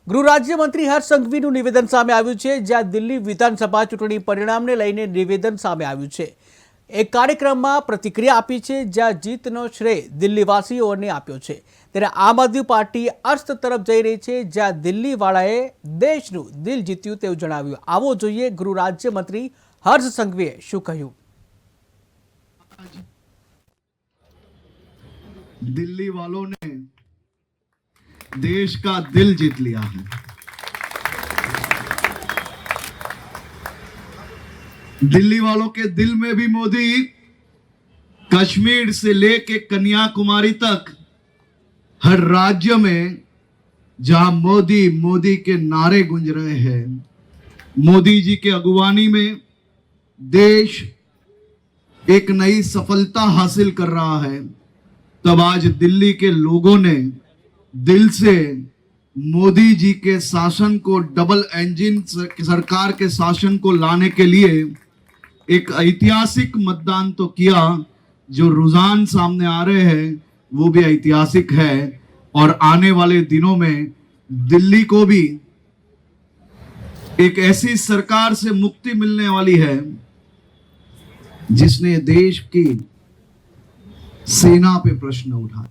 ગૃહ રાજ્યમંત્રી હર્ષ સંઘવીનું નિવેદન સામે આવ્યું છે, જ્યાં દિલ્હી વિધાનસભા ચૂંટણી પરિણામને લઈને નિવેદન સામે આવ્યું છે। એક કાર્યક્રમમાં પ્રતિક્રિયા આપી છે, જ્યાં જીતનો શ્રેય દિલ્હીવાસીઓને આપ્યો છે। ત્યારે આમ આદમી પાર્ટી અસ્ત તરફ જઈ રહી છે, જ્યાં દિલ્હીવાળાએ દેશનું દિલ જીત્યું તેવું જણાવ્યું। આવો જોઈએ ગૃહ રાજ્યમંત્રી હર્ષ સંઘવીએ શું કહ્યું। दिल्ली वालों ने देश का दिल जीत लिया है। दिल्ली वालों के दिल में भी मोदी कश्मीर से लेके कन्याकुमारी तक हर राज्य में जहां मोदी मोदी के नारे गूंज रहे हैं, मोदी जी के अगुवानी में देश एक नई सफलता हासिल कर रहा है, तब आज दिल्ली के लोगों ने दिल से मोदी जी के शासन को, डबल इंजन सरकार के शासन को लाने के लिए एक ऐतिहासिक मतदान तो किया। जो रुझान सामने आ रहे हैं वो भी ऐतिहासिक है, और आने वाले दिनों में दिल्ली को भी एक ऐसी सरकार से मुक्ति मिलने वाली है जिसने देश की सेना पे प्रश्न उठाया।